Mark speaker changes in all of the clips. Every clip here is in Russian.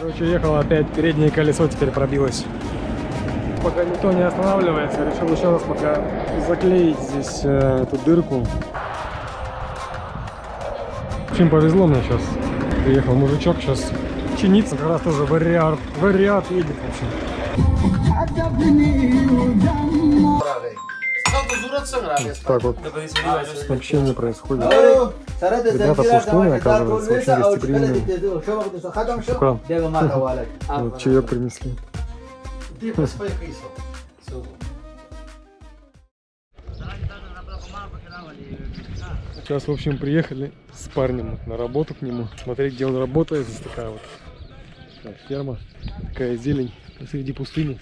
Speaker 1: Короче, ехал опять, переднее колесо теперь пробилось. Пока никто не останавливается, решил еще раз пока заклеить здесь эту дырку. В общем, повезло мне сейчас. Приехал мужичок, сейчас чинится, как раз тоже вариант едет, в общем. Так вот общение происходит. Ребята пустые, оказывается, очень гостеприимные. Шукран. Вот чаек принесли. Сейчас, в общем, приехали с парнем на работу к нему. Смотреть, где он работает. Здесь такая вот ферма, такая зелень посреди пустыни.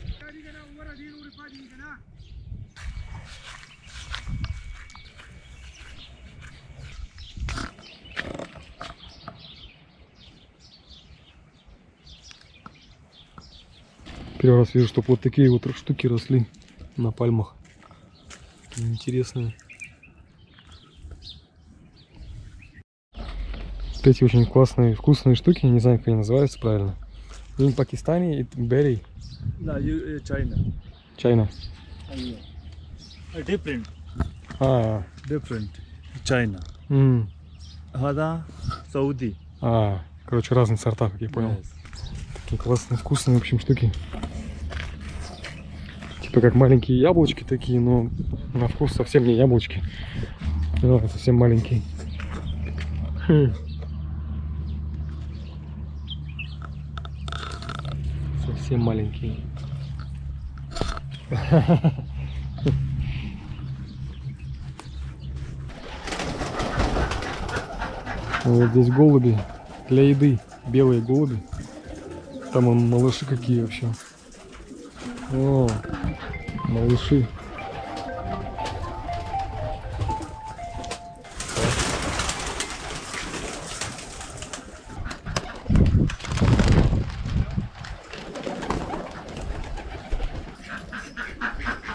Speaker 1: Первый раз вижу, чтобы вот такие вот штуки росли на пальмах. Интересные. Эти очень классные, вкусные штуки, не знаю, как они называются правильно. In Pakistan it berry.
Speaker 2: No, China.
Speaker 1: China.
Speaker 2: Different. Different. China. Hada, Saudi.
Speaker 1: Короче, разные сорта, как я понял.
Speaker 2: Yes.
Speaker 1: Такие классные, вкусные, в общем, штуки. Типа как маленькие яблочки такие, но на вкус совсем не яблочки. Но совсем маленькие. Совсем маленькие. Вот здесь голуби для еды, белые голуби. Там он малыши какие вообще. О, малыши.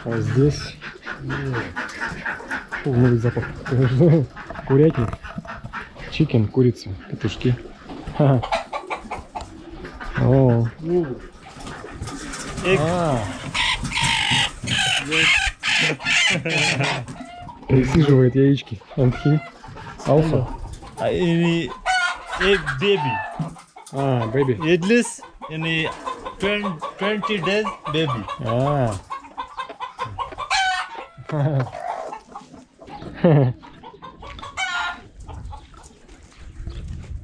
Speaker 1: А здесь новый запах. Курятник. Чикен, курица, петушки. О. Присиживает яички. Антхи. Алфа.
Speaker 2: Egg baby.
Speaker 1: Baby.
Speaker 2: Eggless in a 20 days baby.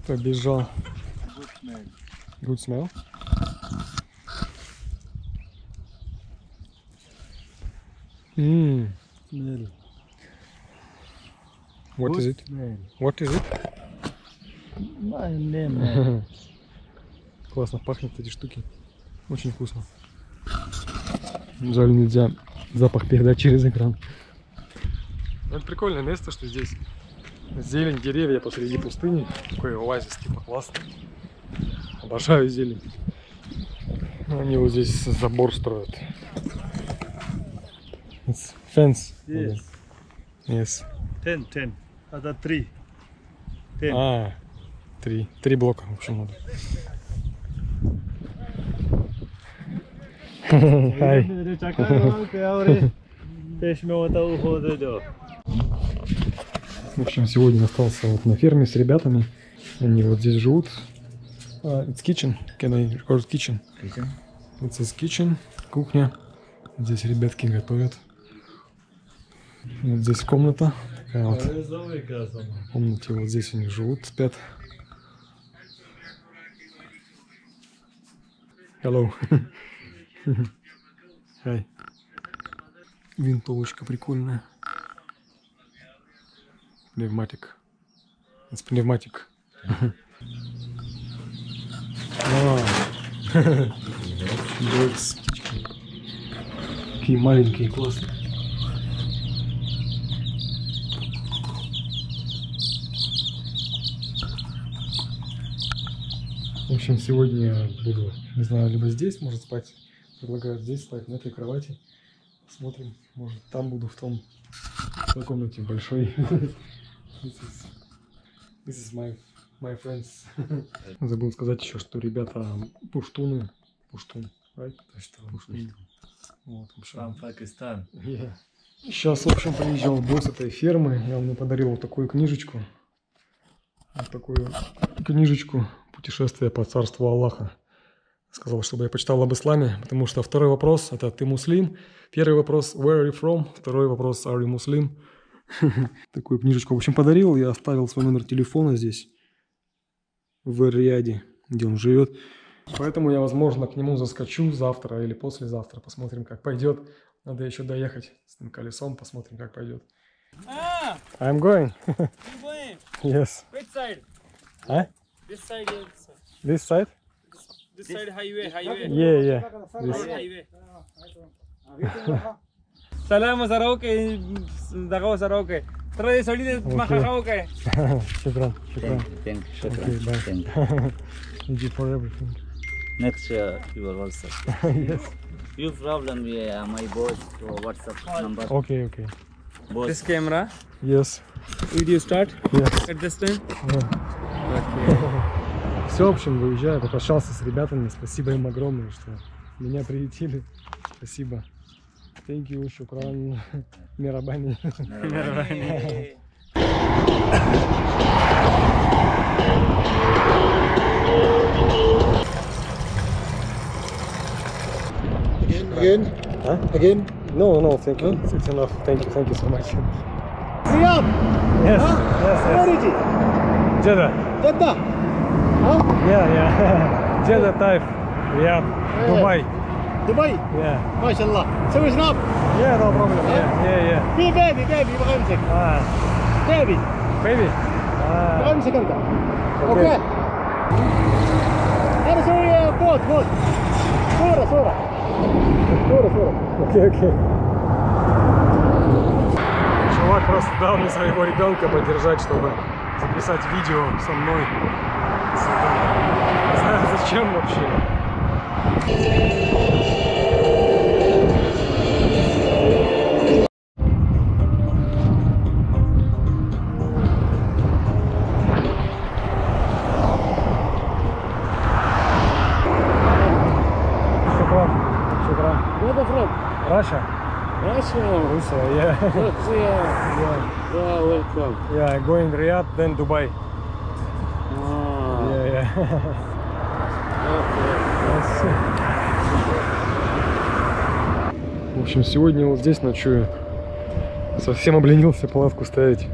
Speaker 1: Побежал. Good smell.
Speaker 2: Smell.
Speaker 1: What is it?
Speaker 2: Smell.
Speaker 1: What is it?
Speaker 2: My name.
Speaker 1: Классно пахнет эти штуки. Очень вкусно. Жаль, нельзя запах передать через экран. Это прикольное место, что здесь зелень, деревья посреди пустыни. Такой оазис, типа классно. Обожаю зелень. Они вот здесь забор строят. It's fence.
Speaker 2: Yes.
Speaker 1: Yes.
Speaker 2: 10. Other 3. 10.
Speaker 1: Три блока, в общем, надо. В общем, сегодня остался вот на ферме с ребятами. Они вот здесь живут. It's kitchen. Can I record kitchen? It's a kitchen. Кухня. Здесь ребятки готовят. Вот здесь комната. Такая вот. В комнате вот здесь они живут, спят. Hello. Hi. Винтовочка прикольная. Пневматик. It's пневматик. Какие маленькие, классные. В общем, сегодня я буду, не знаю, либо здесь, может, спать. Предлагаю здесь спать, на этой кровати. Посмотрим, может, там буду, в той комнате большой. This is my my friends. Забыл сказать еще, что ребята пуштуны. Пуштун, right? Пуштун. Вот, в общем.
Speaker 2: Пакистан.
Speaker 1: Yeah. Сейчас, в общем, приезжал босс этой фермы, и он мне подарил вот такую книжечку. Вот такую книжечку «Путешествие по царству Аллаха». Сказал, чтобы я почитал об исламе, потому что второй вопрос – это «Ты муслим?». Первый вопрос – «Where are you from?». Второй вопрос – «Are you Muslim?». Такую книжечку, в общем, подарил. Я оставил свой номер телефона здесь, в Эр-Рияде, где он живет. Поэтому я, возможно, к нему заскочу завтра или послезавтра. Посмотрим, как пойдет. Надо еще доехать с этим колесом, посмотрим, как пойдет. I'm going.
Speaker 3: You going?
Speaker 1: Yes.
Speaker 3: Which side?
Speaker 1: Huh?
Speaker 3: This side, yes.
Speaker 1: This side?
Speaker 3: This side highway.
Speaker 1: Yeah, yeah. This.
Speaker 3: Highway. Salam Saroke, Dago Saroke. Try solid Maharoke.
Speaker 1: Shukran. Shukran.
Speaker 4: Thank you.
Speaker 1: Okay, bye.
Speaker 4: Thank you.
Speaker 1: Thank you for everything.
Speaker 4: Next you are also.
Speaker 1: Yes.
Speaker 4: You problem my boss WhatsApp number.
Speaker 1: Okay, okay.
Speaker 4: Boss.
Speaker 3: This camera.
Speaker 1: Yes.
Speaker 3: Video start
Speaker 1: Yes.
Speaker 3: at this time.
Speaker 1: Все, в общем, выезжаю, попрощался с ребятами. Спасибо им огромное, что меня приютили. Спасибо. Thank you, шукран, мирабани.
Speaker 5: Again?
Speaker 1: Huh?
Speaker 5: Again?
Speaker 1: No, thank you. It's enough. Thank you so much.
Speaker 5: Riyadh!
Speaker 1: Yes,
Speaker 5: Where
Speaker 1: yes.
Speaker 5: is it?
Speaker 1: Jeddah.
Speaker 5: Jeddah? Huh?
Speaker 1: Yeah. Jeddah, Taif, Riyadh, Dubai.
Speaker 5: دبي
Speaker 1: Yeah.
Speaker 5: ما شاء الله سوي سناب
Speaker 1: Yeah, no problem. Yeah.
Speaker 5: في بيبي يبغى يمسك بيبي
Speaker 1: Baby.
Speaker 5: يبغى يمسك انت اوكي انا اسوي فوت صورة
Speaker 1: Окей. Чувак просто дал мне своего ребенка подержать, чтобы записать видео со мной. Не знаю, зачем вообще. Шукран.
Speaker 5: Where the from?
Speaker 1: Russia.
Speaker 5: Russia.
Speaker 1: Yeah.
Speaker 5: Yeah, welcome.
Speaker 1: Yeah, going Riyadh, then Dubai. Yeah. В общем, сегодня вот здесь ночую. Совсем обленился палатку ставить.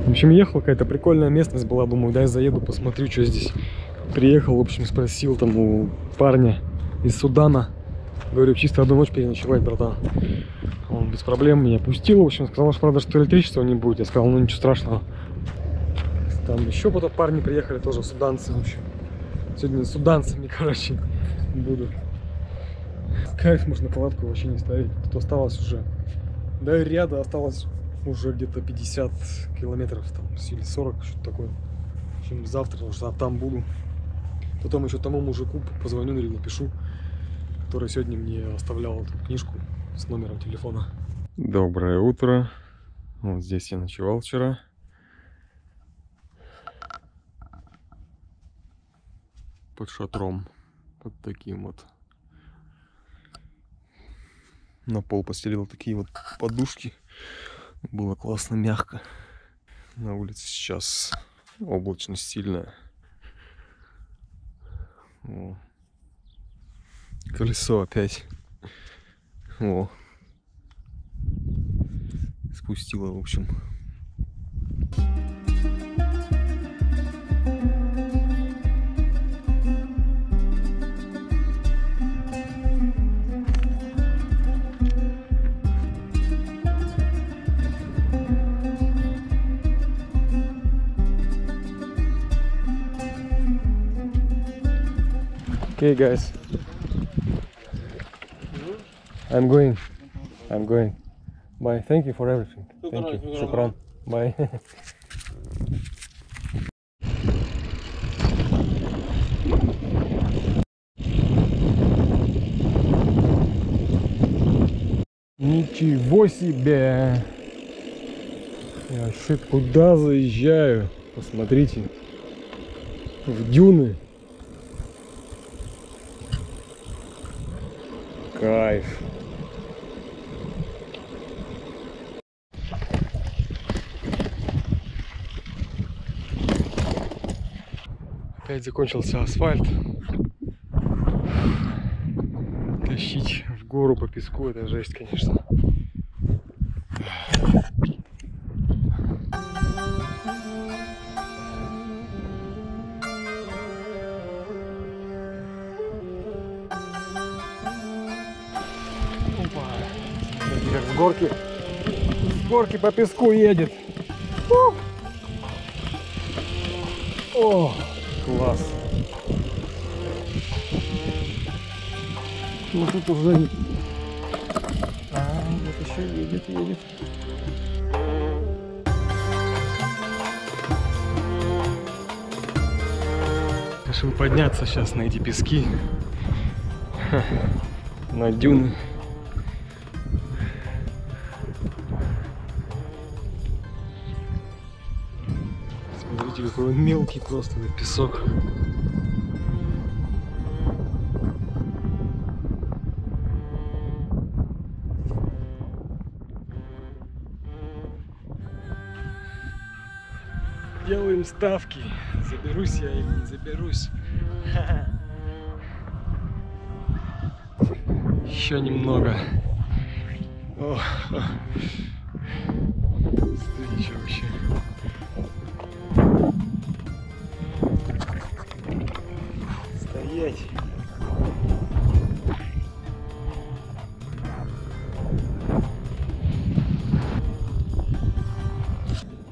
Speaker 1: В общем, ехал, какая-то прикольная местность была. Думаю, дай заеду, посмотрю, что здесь. Приехал, в общем, спросил там у парня из Судана. Говорю, чисто одну ночь переночевать, братан. Он без проблем меня пустил. В общем, сказал, что, правда, что электричества не будет. Я сказал, ну ничего страшного. Там еще потом парни приехали, тоже суданцы. В общем, сегодня с суданцами, короче, буду. Кайф, можно палатку вообще не ставить. Тут осталось уже, до ряда осталось уже где-то 50 километров там, или 40, что-то такое. В общем, завтра уже там буду. Потом еще тому мужику позвоню или напишу, который сегодня мне оставлял эту книжку с номером телефона. Доброе утро. Вот здесь я ночевал вчера. Под шатром. Под таким вот. На пол постелил такие вот подушки. Было классно, мягко. На улице сейчас облачность сильная. О. Колесо опять. О. Спустило, в общем. Okay, guys. I'm going. Bye. Thank you for everything. Thank you. Shukran. Bye. Ничего себе! Я куда заезжаю? Посмотрите. в дюны. Кайф. Опять закончился асфальт. Тащить в гору по песку — это жесть, конечно. Как с горки по песку едет. О, класс. Ну тут уже... вот еще едет. Решил подняться сейчас на эти пески. На дюны. Смотрите, какой он мелкий просто песок. Делаем ставки. Заберусь я или не заберусь. Еще немного. О, встреча вообще. Стоять.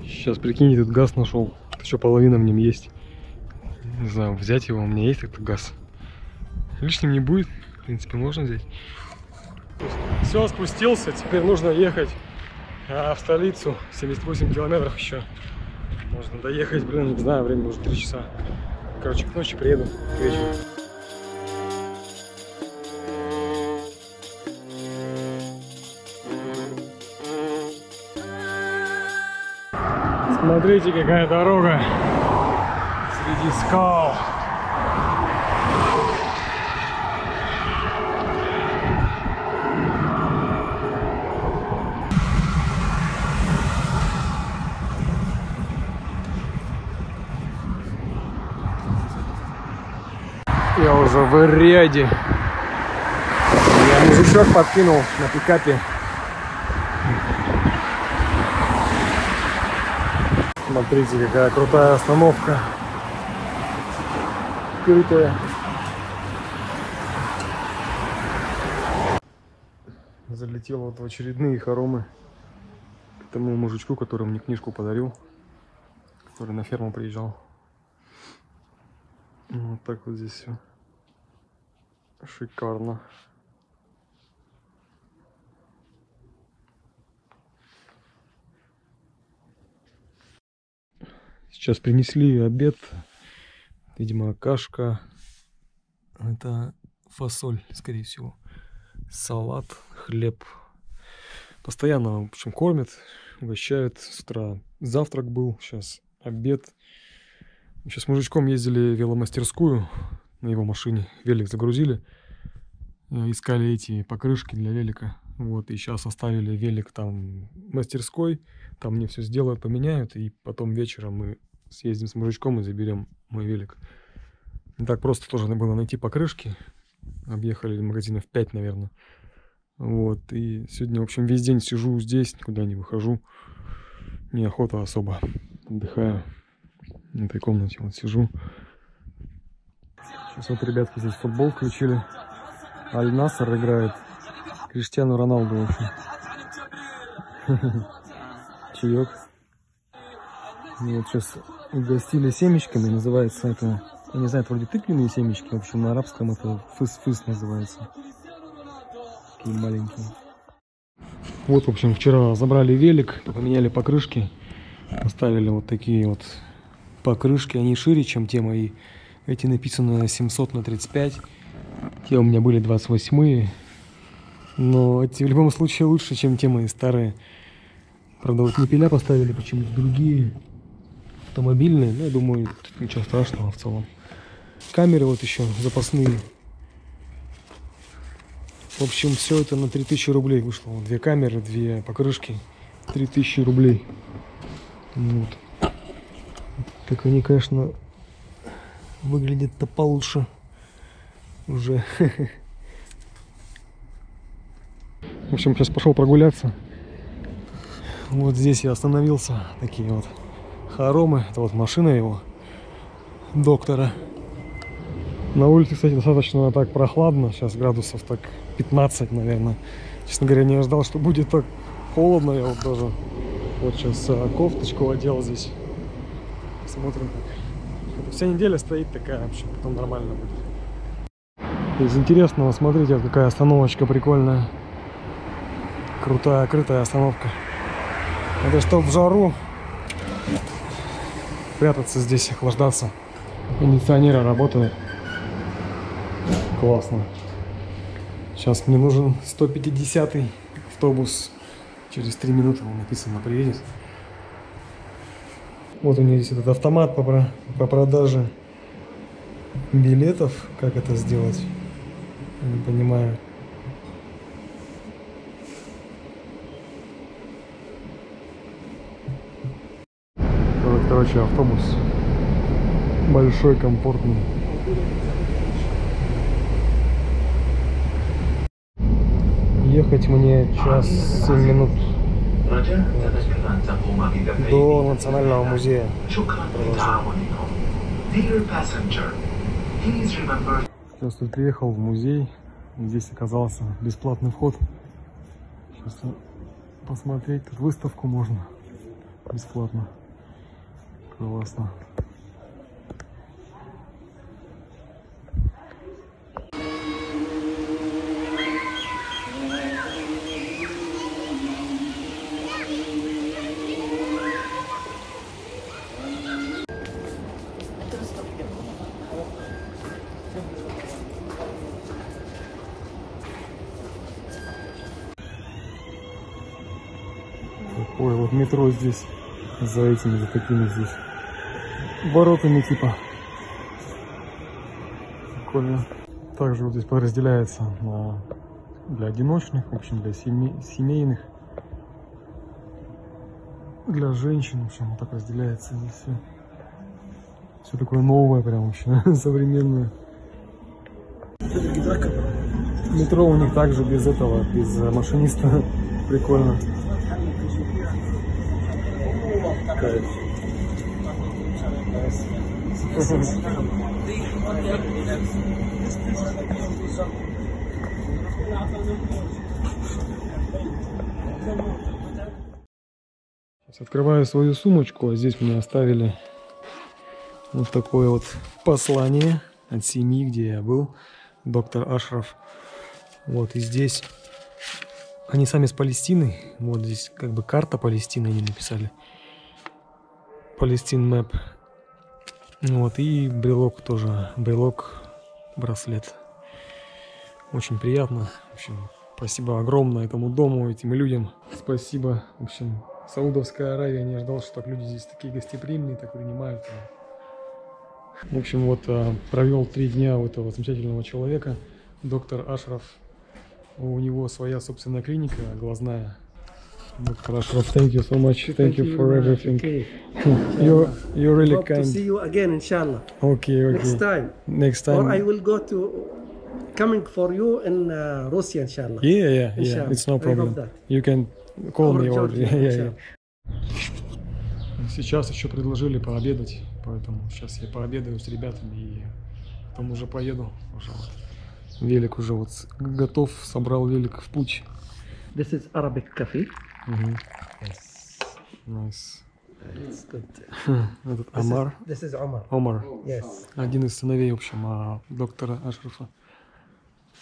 Speaker 1: Сейчас, прикиньте, тут газ нашел. Еще половина в нем есть. Не знаю, взять его, у меня есть этот газ. Лишним не будет. В принципе, можно взять. Все, спустился. Теперь нужно ехать в столицу. 78 километров еще. Можно доехать, блин, не знаю, время уже 3 часа. Короче, к ночи приеду, к вечеру. Смотрите, какая дорога среди скал. Я уже в ряде. Я мужичок подкинул на пикапе. Смотрите, какая крутая остановка. Крутая. Залетел вот в очередные хоромы к тому мужичку, который мне книжку подарил, который на ферму приезжал. Вот так вот здесь все. Шикарно. Сейчас принесли обед. Видимо, кашка. Это фасоль, скорее всего. Салат, хлеб. Постоянно, в общем, кормят, угощают. С утра завтрак был, сейчас обед. Сейчас с мужичком ездили в веломастерскую на его машине. Велик загрузили. Искали эти покрышки для велика. Вот, и сейчас оставили велик там в мастерской. Там мне все сделают, поменяют. И потом вечером мы съездим с мужичком и заберем мой велик. Не так просто тоже надо было найти покрышки. Объехали магазинов 5, наверное. Вот, и сегодня, в общем, весь день сижу здесь, никуда не выхожу. Неохота особо. Отдыхаю. В этой комнате вот сижу. Сейчас вот ребятки здесь футбол включили. Аль-Наср играет. Криштиану Роналду, в общем. Чаек. Вот сейчас угостили семечками. Называется это, я не знаю, это вроде тыквенные семечки. В общем, на арабском это фыс-фыс называется. Такие маленькие. Вот, в общем, вчера забрали велик, поменяли покрышки. Поставили вот такие вот покрышки. Они шире, чем те мои. Эти написано 700 на 35. Те у меня были 28-е. Но эти в любом случае лучше, чем те мои старые. Правда, вот не пиля поставили, почему-то другие. автомобильные, но я думаю, тут ничего страшного в целом. Камеры вот еще запасные. В общем, все это на 3000 рублей вышло. Вот 2 камеры, 2 покрышки, 3000 рублей. Вот. Так они, конечно, выглядят-то получше уже. В общем, сейчас пошел прогуляться. Вот здесь я остановился. Такие вот хоромы. Это вот машина его, доктора. На улице, кстати, достаточно так прохладно. Сейчас градусов так 15, наверное. Честно говоря, не ожидал, что будет так холодно. Я вот даже вот сейчас кофточку одел здесь. Смотрим, как. Вся неделя стоит такая, вообще, потом нормально будет. Из интересного, смотрите, вот какая остановочка прикольная. Крутая, крытая остановка. Это чтоб в жару прятаться здесь, охлаждаться. Кондиционеры работают. Классно. Сейчас мне нужен 150-й автобус. Через 3 минуты, он написано, приедет. Вот у них здесь этот автомат по продаже билетов. Как это сделать? Я не понимаю. Вот, короче, автобус. Большой, комфортный. Ехать мне час 7 минут до Национального музея. Сейчас тут приехал в музей. Здесь оказался бесплатный вход. Сейчас посмотреть. Тут выставку можно бесплатно. Классно. Ой, вот метро здесь, за этими, за такими здесь воротами типа. Прикольно. Также вот здесь подразделяется для одиночных, в общем, для семейных, для женщин, в общем, вот так разделяется здесь все. Все такое новое, прям вообще современное. Метро у них также без этого, без машиниста. Прикольно. Кайф. Сейчас открываю свою сумочку, а здесь мне оставили вот такое вот послание от семьи, где я был, доктор Ашраф. Вот, и здесь они сами с Палестины. Вот здесь как бы карта Палестины они написали. Палестин мэп. Вот, и брелок тоже. Брелок, браслет. Очень приятно. В общем, спасибо огромное этому дому, этим людям. Спасибо. В общем, Саудовская Аравия, не ожидал, что так люди здесь такие гостеприимные, так принимают. В общем, вот провел 3 дня у этого замечательного человека, доктор Ашраф. У него своя собственная клиника глазная. Доктор Ашраф, thank you so much. Thank you for everything.
Speaker 6: Okay.
Speaker 1: You're really
Speaker 6: Hope to
Speaker 1: kind.
Speaker 6: see you again, inshallah.
Speaker 1: Okay.
Speaker 6: Next time.
Speaker 1: Next
Speaker 6: Or
Speaker 1: time.
Speaker 6: I will go to coming for you in Russia, inshallah.
Speaker 1: Yeah.
Speaker 6: Inshallah.
Speaker 1: It's no
Speaker 6: I hope
Speaker 1: problem.
Speaker 6: that.
Speaker 1: You can call me or
Speaker 6: Georgia,
Speaker 1: yeah. Сейчас еще предложили пообедать, поэтому сейчас я пообедаю с ребятами и потом уже поеду. Пожалуйста. Велик уже вот готов, собрал велик в путь.
Speaker 6: This is Arabic coffee. Yes.
Speaker 1: Nice.
Speaker 6: It's good.
Speaker 1: Этот Амар.
Speaker 6: This is Omar.
Speaker 1: Омар.
Speaker 6: Yes.
Speaker 1: Один из сыновей, в общем, доктора Ашрафа.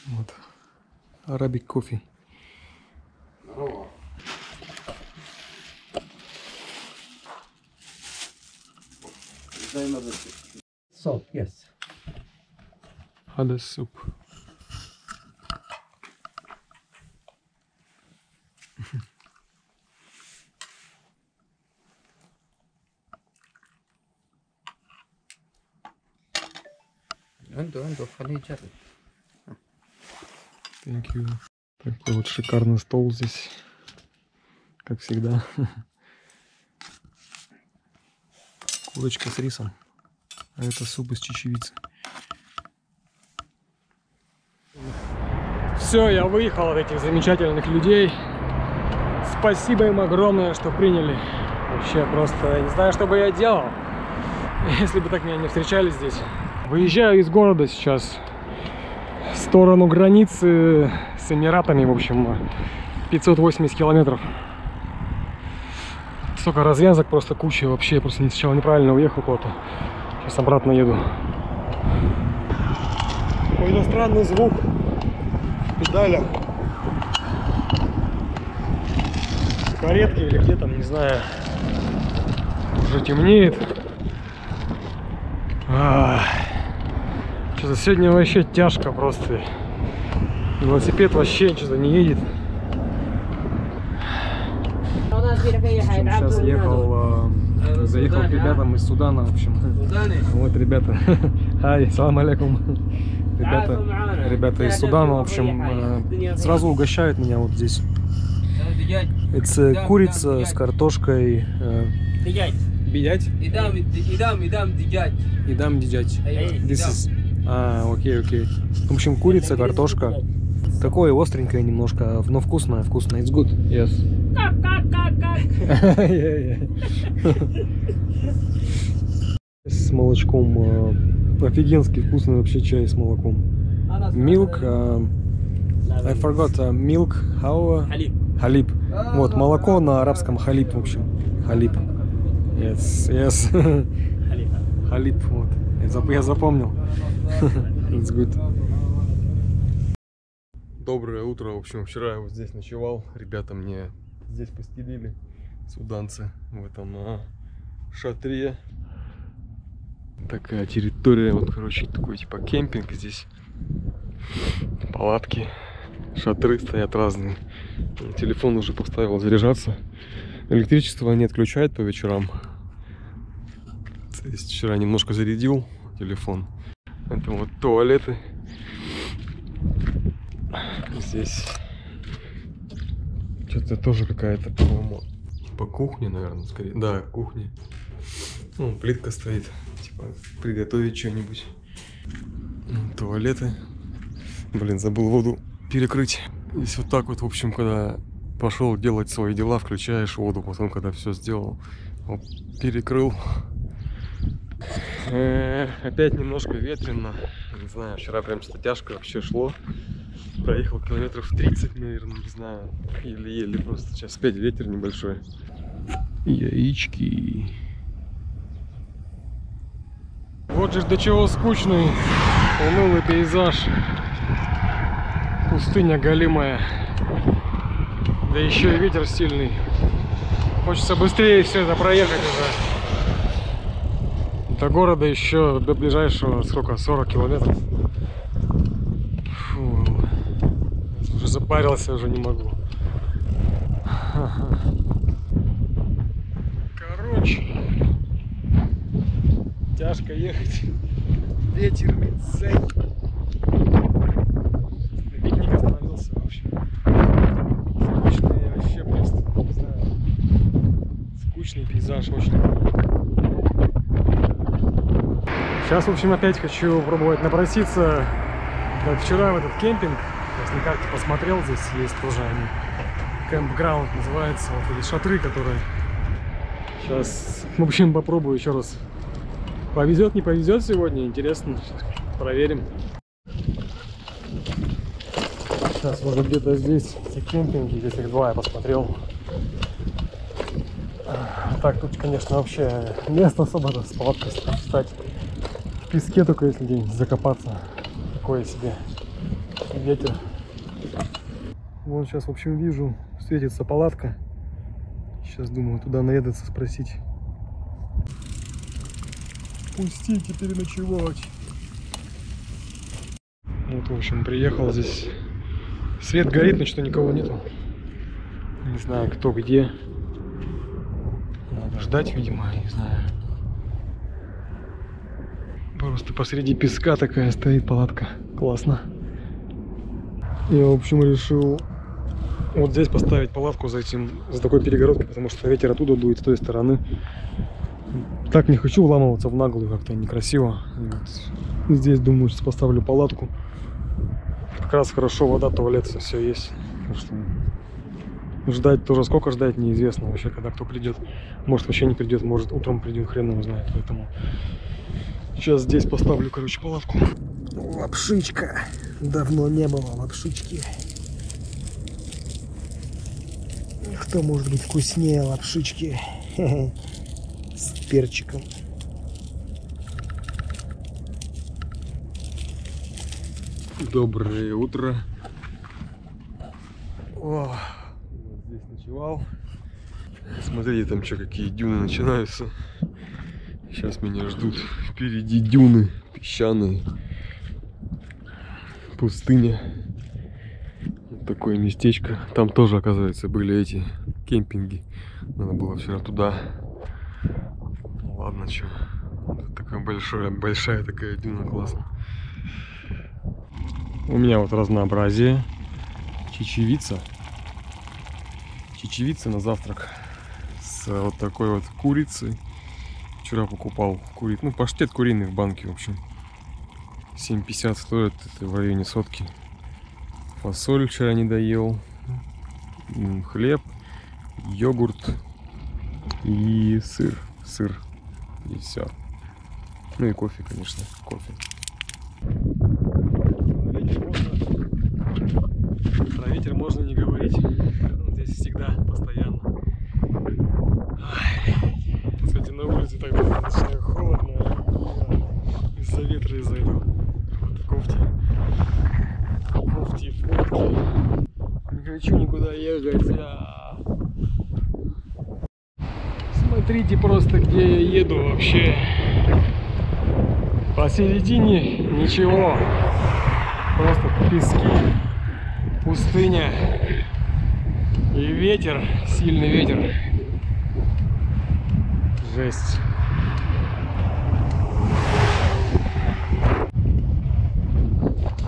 Speaker 1: Вот. Arabic coffee.
Speaker 6: Salt, yes.
Speaker 1: Hada soup. Thank you. Такой вот шикарный стол здесь, как всегда. Курочка с рисом, а это суп из чечевицы. Все, я выехал от этих замечательных людей. Спасибо им огромное, что приняли. Вообще просто, я не знаю, что бы я делал, если бы так меня не встречали здесь. Выезжаю из города сейчас в сторону границы с Эмиратами, в общем, 580 километров. Столько развязок, просто куча вообще. Я просто сначала неправильно уехал куда-то. Сейчас обратно еду. Ой, иностранный звук в педалях. В каретке или где там, не знаю. Уже темнеет. Что-то сегодня вообще тяжко просто. Велосипед вообще что-то не едет. Сейчас заехал к ребятам из Судана, в общем. Вот ребята. Ай, салам алейкум. Ребята из Судана, в общем, сразу угощают меня вот здесь. Это курица с картошкой. Бидять? Идам дидять. Окей. В общем, курица, картошка. Такое остренькое немножко, но вкусное. It's good. Yes. С молочком. Офигенский вкусный вообще чай с молоком. Milk. I forgot. Milk. How? Халиб. Вот, молоко на арабском халиб, в общем. Халиб. Yes. Халиб, вот. Я запомнил. It's good. Доброе утро. В общем, вчера я вот здесь ночевал. Ребята мне здесь постелили. Суданцы в этом шатре. Такая территория. Вот, короче, такой типа кемпинг здесь. Палатки. Шатры стоят разные. Телефон уже поставил заряжаться. Электричество не отключает по вечерам. То есть вчера немножко зарядил телефон. Это вот туалеты. Здесь что-то тоже какая-то, по-моему, типа кухня, наверное, скорее. Да, кухня. Ну, плитка стоит. Типа приготовить что-нибудь. Туалеты. Блин, забыл воду перекрыть. Здесь вот так вот, в общем, когда пошел делать свои дела, включаешь воду, потом, когда все сделал, вот, перекрыл. Опять немножко ветрено. Не знаю, вчера прям что-то тяжко вообще шло. Проехал километров 30, наверное, не знаю. Еле-еле просто. Сейчас опять ветер небольшой. Яички. Вот же до чего скучный, унылый пейзаж. Пустыня голимая. Да еще и ветер сильный. Хочется быстрее все это проехать уже. До города еще, до ближайшего, сколько, 40 километров. Фу. Уже запарился, уже не могу. Короче, тяжко ехать. Ветер, зайк. На пикник остановился, в общем. Скучный вообще просто, не знаю. Скучный пейзаж очень. Сейчас, в общем, опять хочу пробовать напроситься, как вчера, в этот кемпинг. Сейчас на карте посмотрел, здесь есть тоже они. Кэмпграунд называется. Вот эти шатры, которые... Сейчас, в общем, попробую еще раз. Повезет, не повезет сегодня, интересно. Сейчас проверим. Сейчас, может, где-то здесь эти кемпинги, здесь их два я посмотрел. Так, тут, конечно, вообще место особо с палаткой встать. В песке только если где-нибудь закопаться. Такое себе. Ветер. Вон сейчас, в общем, вижу, светится палатка. Сейчас думаю туда наведаться, спросить. Пустите переночевать. Вот, в общем, приехал здесь. Свет горит, но что-то никого нету. Не знаю, кто где. Надо ждать, видимо, не знаю. Просто посреди песка такая стоит палатка. Классно. Я, в общем, решил вот здесь поставить палатку за такой перегородкой, потому что ветер оттуда дует с той стороны. Так не хочу вламываться в наглую, как-то некрасиво. Вот здесь, думаю, сейчас поставлю палатку. Как раз хорошо, вода, туалет, все есть. Так что ждать тоже, сколько ждать, неизвестно вообще, когда кто придет. Может, вообще не придет, может, утром придет, хрен его знает. Поэтому сейчас здесь поставлю, короче, палатку. Лапшичка. Давно не было лапшички. Что может быть вкуснее лапшички? С перчиком. Доброе утро. О, вот здесь ночевал. Смотрите, там что, какие дюны начинаются. Сейчас меня ждут впереди дюны песчаные. Пустыня. Вот такое местечко. Там тоже, оказывается, были эти кемпинги. Надо было вчера туда. Ладно, что. Вот такая большая такая дюна, классно. У меня вот разнообразие. Чечевица. Чечевица на завтрак. С вот такой вот курицей. Вчера покупал паштет куриный в банке, в общем. 7,50 стоит, это в районе сотки. Фасоль вчера не доел. Хлеб, йогурт и сыр. И все. Ну и кофе, конечно. Кофе. Про ветер можно не говорить. Он здесь всегда, постоянно. Кстати, на улице тогда начинает холодно. Из-за ветра из-за этого. Вот в кофте. Не хочу никуда ехать. Смотрите просто, где я еду вообще. Посередине ничего. Просто пески, пустыня и ветер, сильный ветер. Жесть.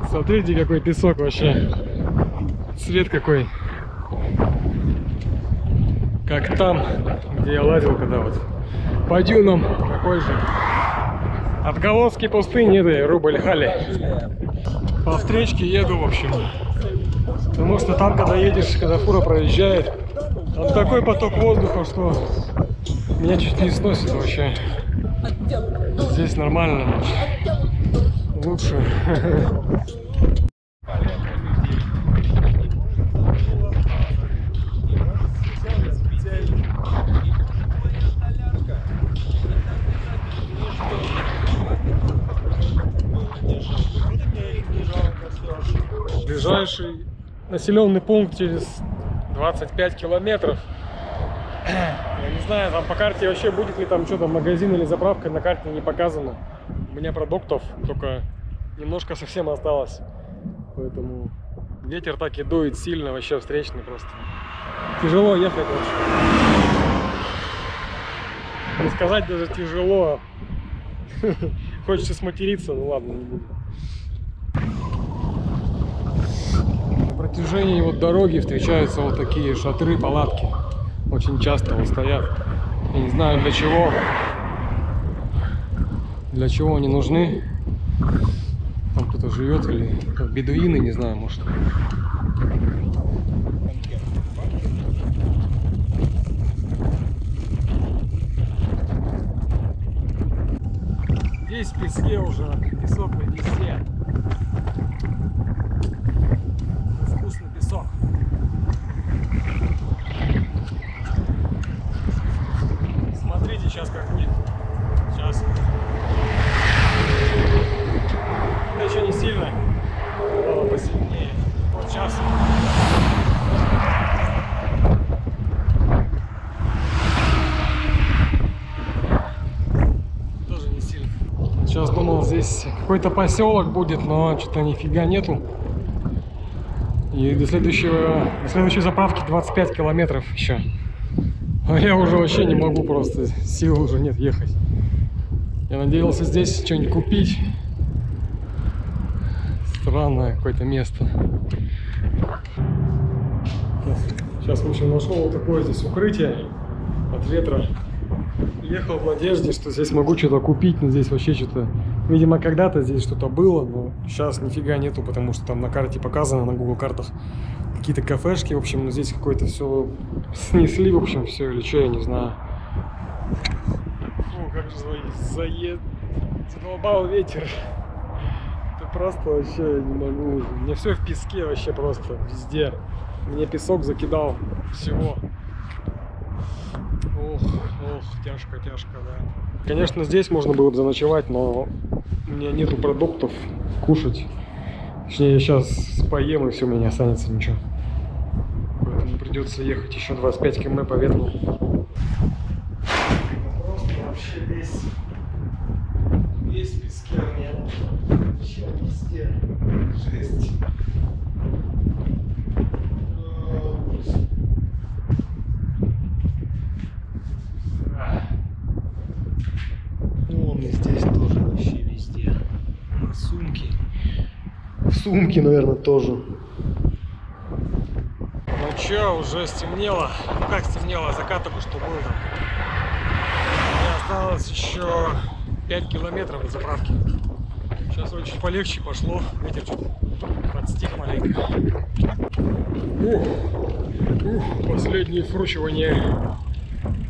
Speaker 1: Смотрите, какой песок вообще. Цвет какой. Как там, где я лазил, когда вот по дюнам. Такой же. Отголоски пустыни этой Руб-эль-Хали. По встречке еду, в общем. Потому что там, когда едешь, когда фура проезжает, там такой поток воздуха, что меня чуть не сносит вообще. Здесь нормально. Лучше. Ближайший населенный пункт через 25 километров. Я не знаю, там по карте вообще будет ли там что-то магазин или заправка, на карте не показано. У меня продуктов только немножко совсем осталось. Поэтому ветер так и дует сильно, вообще встречный просто. Тяжело ехать вообще. Не сказать даже тяжело. Хочется сматериться, ну ладно, не буду. На протяжении вот дороги встречаются вот такие шатры, палатки. Очень часто вот стоят. Я не знаю для чего. Для чего они нужны. Там кто-то живет или как бедуины, не знаю, может. Здесь в песке уже, песок везде. Вкусный песок. Смотрите сейчас как будет. Сейчас. Это еще не сильно. Надо посильнее. Вот сейчас. Тоже не сильно. Сейчас думал, здесь какой-то поселок будет, но что-то нифига нету. И до следующей заправки 25 километров еще. А я уже вообще не могу, просто сил уже нет ехать. Я надеялся здесь что-нибудь купить. Странное какое-то место. Сейчас, в общем, нашел вот такое здесь укрытие от ветра. Ехал в надежде, что здесь могу что-то купить, но здесь вообще что-то... Видимо, когда-то здесь что-то было, но сейчас нифига нету, потому что там на карте показано, на Google картах, какие-то кафешки, в общем, но здесь какое-то все снесли, в общем, все или что, я не знаю. Фу, как же задолбал ветер. Это просто вообще я не могу. У меня все в песке вообще просто, везде. Мне песок закидал всего. Ох, тяжко, да. Конечно, здесь можно было бы заночевать, но у меня нету продуктов кушать. Точнее, я сейчас поем, и все, у меня не останется ничего. Поэтому придется ехать еще 25 км по ветру. Просто вообще весь в песке у меня. Вообще везде. Жесть. Вон и здесь тоже вообще везде. Сумки, наверное, тоже. Ну чё, уже стемнело. Ну как стемнело, закат только что был там. Мне осталось еще 5 километров до заправки. Сейчас очень полегче пошло. Ветер что-то подстих маленько. Последнее вкручивание.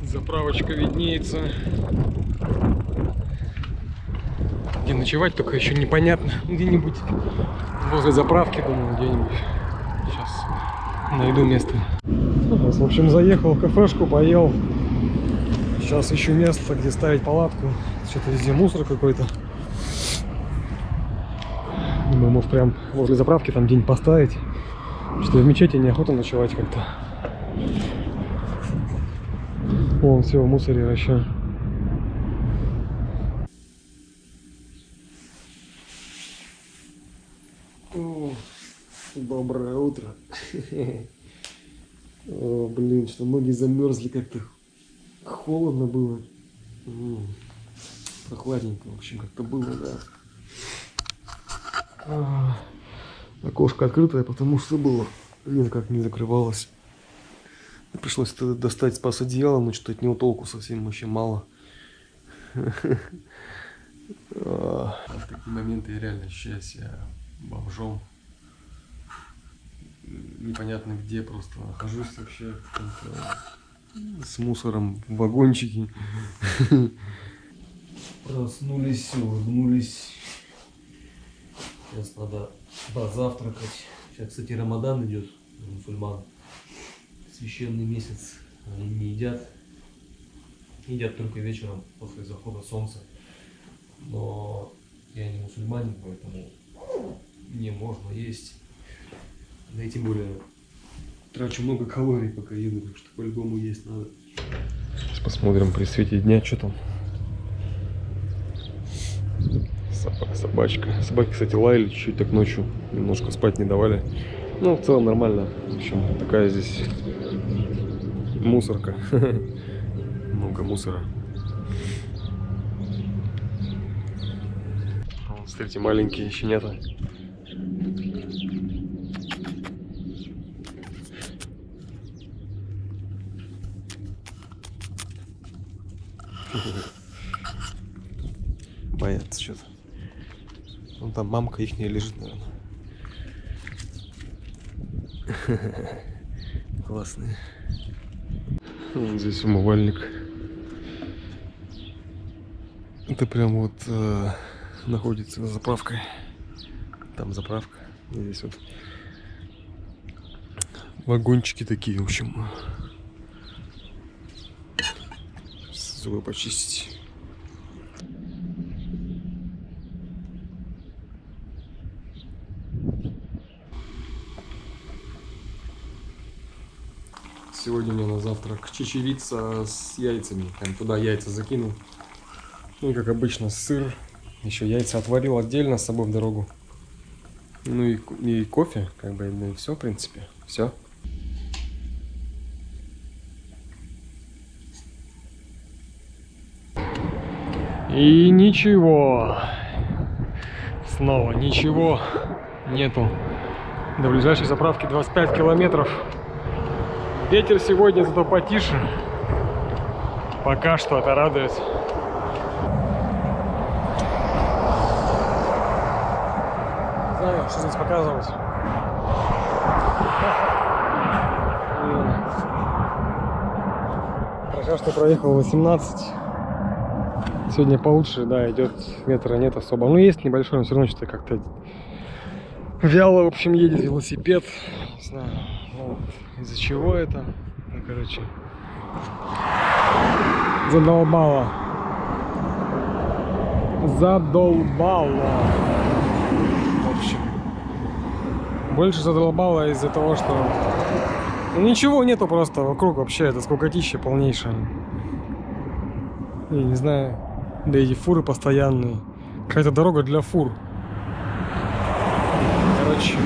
Speaker 1: Заправочка виднеется. Где ночевать, только еще непонятно. Где-нибудь возле заправки, думаю, где-нибудь. Сейчас найду место. В общем, заехал в кафешку, поел. Сейчас ищу место, где ставить палатку. Что-то везде мусор какой-то. Думаю, может, прям возле заправки там день поставить. Что-то в мечети неохота ночевать как-то. Вон, все в мусоре вообще. О, доброе утро. О, блин, что ноги замерзли, как-то холодно было. Прохладненько, в общем, как-то было, да. Окошко открытое, потому что было никак не закрывалось. Пришлось достать спас одеяло, но что-то от него толку совсем вообще мало. В такие моменты я реально ощущаю себя бомжом. Непонятно где, просто нахожусь вообще с мусором в вагончике. Проснулись, улыбнулись. Сейчас надо позавтракать. Сейчас, кстати, Рамадан идет, мусульман. Священный месяц. Они не едят. Едят только вечером после захода солнца. Но я не мусульманин, поэтому мне можно есть. Да и тем более трачу много калорий, пока еду, так что по-любому есть надо. Сейчас посмотрим при свете дня, что там. Собачка. Собаки, кстати, лаяли чуть-чуть так ночью. Немножко спать не давали. Ну, в целом нормально. В общем, такая здесь мусорка. Много мусора. Вот, смотрите, маленькие щенята. Боятся что-то. Вон там мамка их не лежит, наверное. Классные. Вот здесь умывальник. Это прям вот находится за заправкой. Там заправка. И здесь вот вагончики такие, в общем. Зубы почистить. Сегодня у меня на завтрак чечевица с яйцами. Прям туда яйца закинул. Ну и как обычно сыр. Еще яйца отварил отдельно с собой в дорогу. Ну и кофе, как бы, ну и все, в принципе. Все. И ничего. Снова ничего нету. До ближайшей заправки 25 километров. Ветер сегодня зато потише. Пока что это радует. Не знаю, что здесь показывать. Пока что проехал 18. Сегодня получше, да, идет, ветра нет особо. Ну, есть небольшой, но все равно что-то как-то вяло, в общем, едет велосипед. Не знаю, вот, из-за чего это. Ну, короче, задолбало. Задолбало. В общем, больше задолбало из-за того, что ничего нету просто вокруг вообще. Это скукотища полнейшее. Я не знаю. Да эти фуры постоянные. Какая-то дорога для фур. Короче,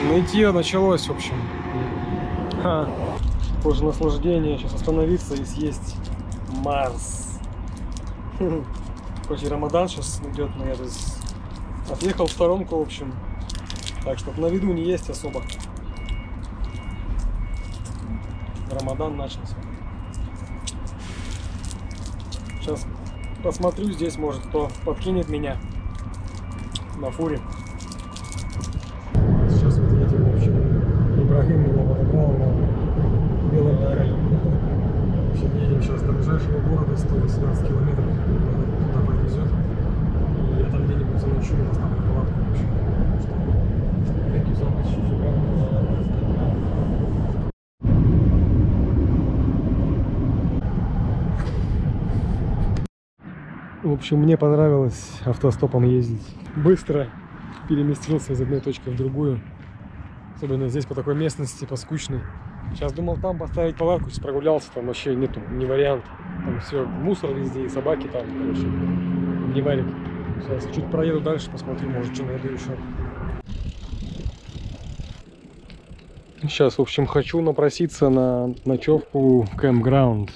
Speaker 1: нытье началось, в общем. Позже наслаждение. Сейчас остановиться и съесть Марс. Хоть и Рамадан сейчас идет, но я здесь отъехал в сторонку, в общем. Так что на виду не есть особо. Рамадан начался. Сейчас посмотрю, здесь может кто подкинет меня на фуре. Сейчас вот едем, в общем, Ибрагим меня подобрал на белом дороге. В общем, едем сейчас до ближайшего города, 118 километров, туда повезет. И я там где-нибудь заночую, поставлю палатку, в общем. Thank you so much. В общем, мне понравилось автостопом ездить. Быстро переместился из одной точки в другую. Особенно здесь по такой местности, по скучной. Сейчас думал там поставить палатку, сейчас прогулялся, там вообще нету, не вариант. Там все, мусор везде, и собаки там, короче, не варик. Сейчас чуть проеду дальше, посмотрю, может, что найду еще. Сейчас, в общем, хочу напроситься на ночевку в Campground.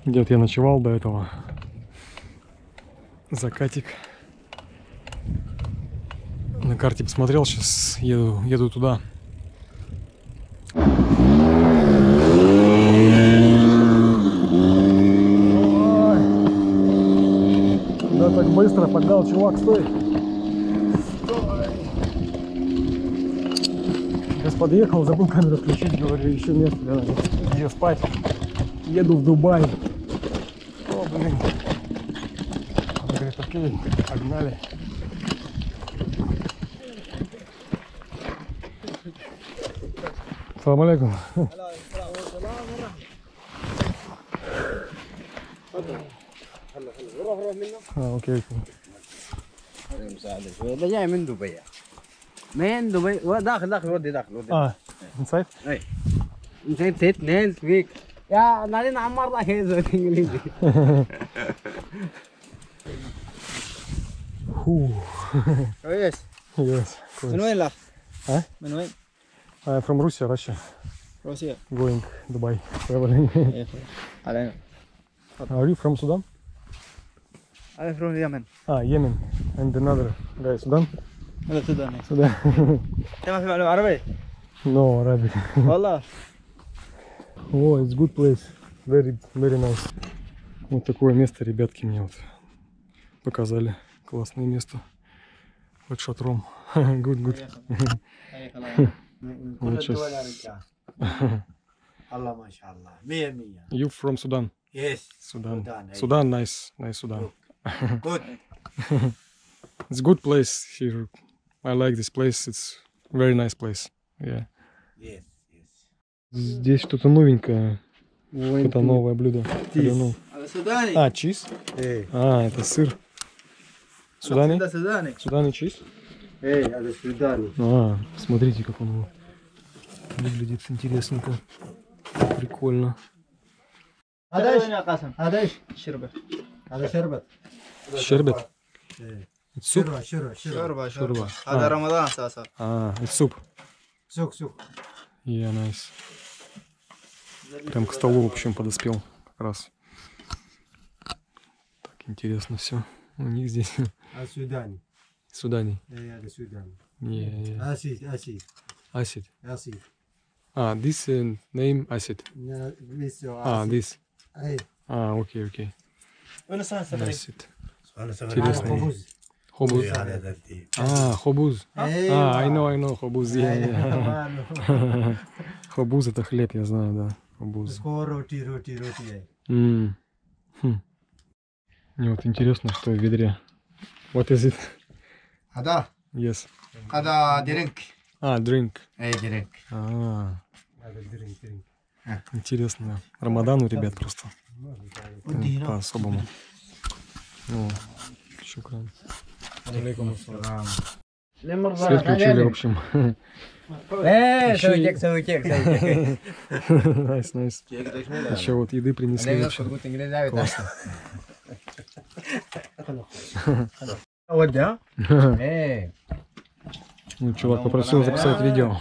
Speaker 1: Где-то я ночевал до этого. Закатик. На карте посмотрел, сейчас еду туда. Ой. Да так быстро поддал, чувак, стой. Сейчас подъехал, забыл камеру включить, говорю, еще место, где спать. Еду в Дубай. О, блин. Говорит, окей, погнали. Салам алейкум. اوكي
Speaker 7: ده جاي من دبي من دبي داخل ودي داخل
Speaker 1: inside
Speaker 7: اي انت اثنين فيك يا نادين عمار ذاك يزود انجليزي كويس
Speaker 1: yes
Speaker 7: من وين الاخ؟
Speaker 1: ها؟
Speaker 7: من وين؟
Speaker 1: I'm from Russia
Speaker 7: روسيا
Speaker 1: going Dubai traveling
Speaker 7: علينا
Speaker 1: are you from Sudan
Speaker 7: انا from اليمن
Speaker 1: Yemen and another guy Sudan
Speaker 7: انا سوداني
Speaker 1: Sudan
Speaker 7: انت ما في معلومة عربي؟
Speaker 1: no Arabic
Speaker 7: والله
Speaker 1: oh it's good place very nice вот такое место ребятки мне вот показали классное место под шатром good
Speaker 7: كل الدول يا رجال الله ما شاء الله 100
Speaker 1: you from Sudan
Speaker 7: يس
Speaker 1: Sudan nice Sudan
Speaker 7: good
Speaker 1: it's good place here I like this place it's very nice place yeah
Speaker 7: yes
Speaker 1: здесь что-то новенькое это новое блюдо
Speaker 7: هذا سوداني
Speaker 1: чиз
Speaker 7: ايه
Speaker 1: это сыр Судане
Speaker 7: هذا سوداني
Speaker 1: Судане чиз
Speaker 7: ايه هذا سوداني
Speaker 1: смотрите как он выглядит интересненько прикольно
Speaker 7: هذا ايش يا قاسم هذا ايش شربة هذا شربت
Speaker 1: Sherbet. It's soup.
Speaker 7: شوربة هذا رمضان اساسا
Speaker 1: It's soup.
Speaker 7: سوق
Speaker 1: Yeah, nice. Прям к столу, в общем, подоспел как раз. Интересно все. У них здесь
Speaker 8: Sudan.
Speaker 1: в Судане.
Speaker 8: Yeah, the Sudan.
Speaker 1: Acid.
Speaker 8: Acid.
Speaker 1: This name acid.
Speaker 8: No, this
Speaker 1: This.
Speaker 8: Hey.
Speaker 1: Окей. Acid. Интересно.
Speaker 8: Хобуз.
Speaker 1: Хобуз. Хобуз. I know, хобуз. Хобуз это хлеб, я знаю, да. Хобуз.
Speaker 8: Роти.
Speaker 1: Мне вот интересно, что в ведре. What is it?
Speaker 8: Ada.
Speaker 1: Yes.
Speaker 8: Ada drink.
Speaker 1: Drink.
Speaker 8: Hey, drink. Drink.
Speaker 1: Интересно. Рамадан у ребят просто. По-особому. Шукран. Свет включили, в общем.
Speaker 7: Саутек.
Speaker 1: Найс. Еще вот еды принесли. Вообще. Классно. Ну, чувак попросил записать видео.